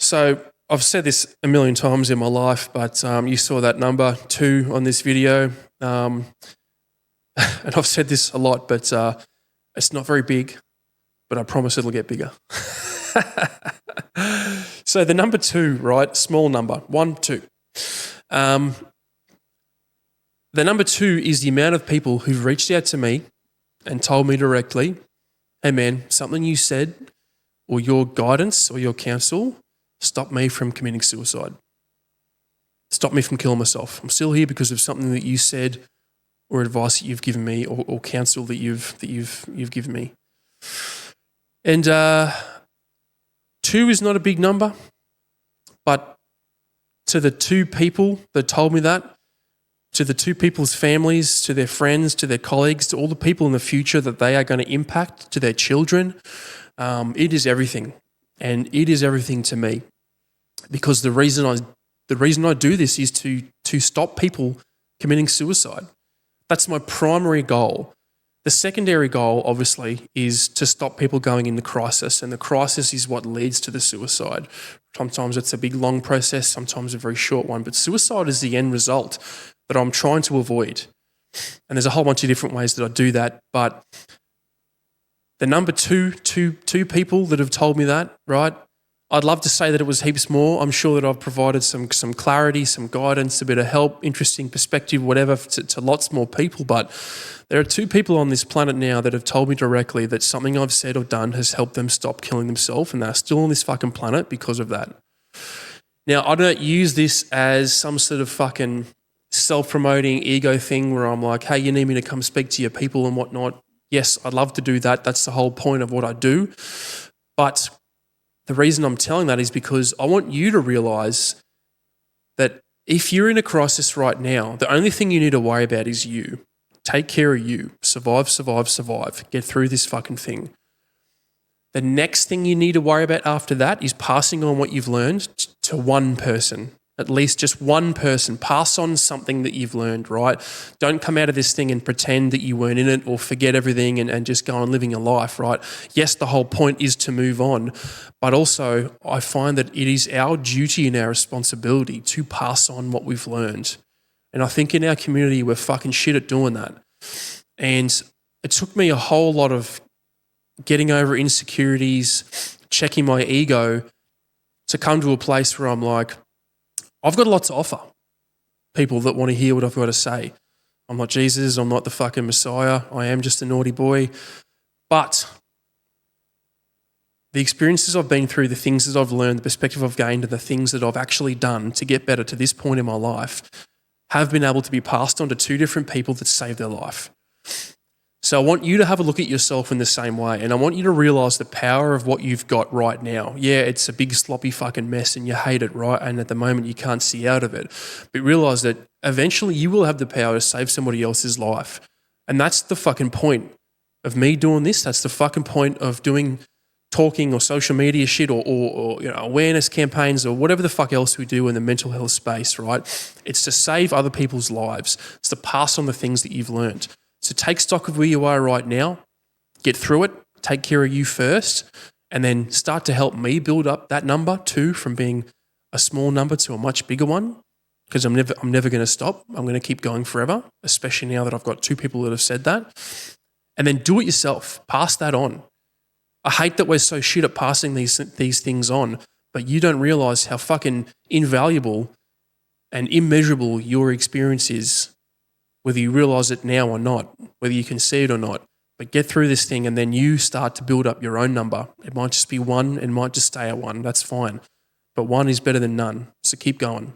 So I've said this a million times in my life, but you saw that number 2 on this video. And I've said this a lot, but it's not very big, but I promise it'll get bigger. So the number 2, right? Small number, 1, 2. The number 2 is the amount of people who've reached out to me and told me directly, hey man, something you said or your guidance or your counsel stopped me from committing suicide. Stopped me from killing myself. I'm still here because of something that you said or advice that you've given me or counsel that you've given me. And 2 is not a big number, but to the 2 people that told me that, to the 2 people's families, to their friends, to their colleagues, to all the people in the future that they are going to impact, to their children, it is everything. And it is everything to me. Because the reason I do this is to stop people committing suicide. That's my primary goal. The secondary goal, obviously, is to stop people going into crisis, and the crisis is what leads to the suicide. Sometimes it's a big, long process, sometimes a very short one, but suicide is the end result that I'm trying to avoid. And there's a whole bunch of different ways that I do that, but the number 2 people that have told me that, right? I'd love to say that it was heaps more. I'm sure that I've provided some clarity, some guidance, a bit of help, interesting perspective, whatever, to lots more people. But there are 2 people on this planet now that have told me directly that something I've said or done has helped them stop killing themselves, and they're still on this fucking planet because of that. Now, I don't use this as some sort of fucking self-promoting ego thing where I'm like, hey, you need me to come speak to your people and whatnot. Yes, I'd love to do that. That's the whole point of what I do. But the reason I'm telling that is because I want you to realize that if you're in a crisis right now, the only thing you need to worry about is you. Take care of you. Survive, survive, survive. Get through this fucking thing. The next thing you need to worry about after that is passing on what you've learned to one person. At least just one person. Pass on something that you've learned, right? Don't come out of this thing and pretend that you weren't in it or forget everything and just go on living your life, right? Yes, the whole point is to move on, but also I find that it is our duty and our responsibility to pass on what we've learned. And I think in our community, we're fucking shit at doing that. And it took me a whole lot of getting over insecurities, checking my ego to come to a place where I'm like, I've got a lot to offer people that want to hear what I've got to say. I'm not Jesus. I'm not the fucking Messiah. I am just a naughty boy. But the experiences I've been through, the things that I've learned, the perspective I've gained, and the things that I've actually done to get better to this point in my life have been able to be passed on to 2 different people that saved their life. So I want you to have a look at yourself in the same way, and I want you to realize the power of what you've got right now. Yeah, it's a big sloppy fucking mess and you hate it, right? And at the moment you can't see out of it. But realize that eventually you will have the power to save somebody else's life. And that's the fucking point of me doing this. That's the fucking point of doing talking or social media shit or awareness campaigns or whatever the fuck else we do in the mental health space, right? It's to save other people's lives. It's to pass on the things that you've learned. So take stock of where you are right now, get through it, take care of you first, and then start to help me build up that number too, from being a small number to a much bigger one, because I'm never going to stop. I'm going to keep going forever, especially now that I've got 2 people that have said that. And then do it yourself. Pass that on. I hate that we're so shit at passing these things on, but you don't realize how fucking invaluable and immeasurable your experience is, whether you realize it now or not, whether you can see it or not. But get through this thing and then you start to build up your own number. It might just be 1, it might just stay at 1, that's fine. But 1 is better than none, so keep going.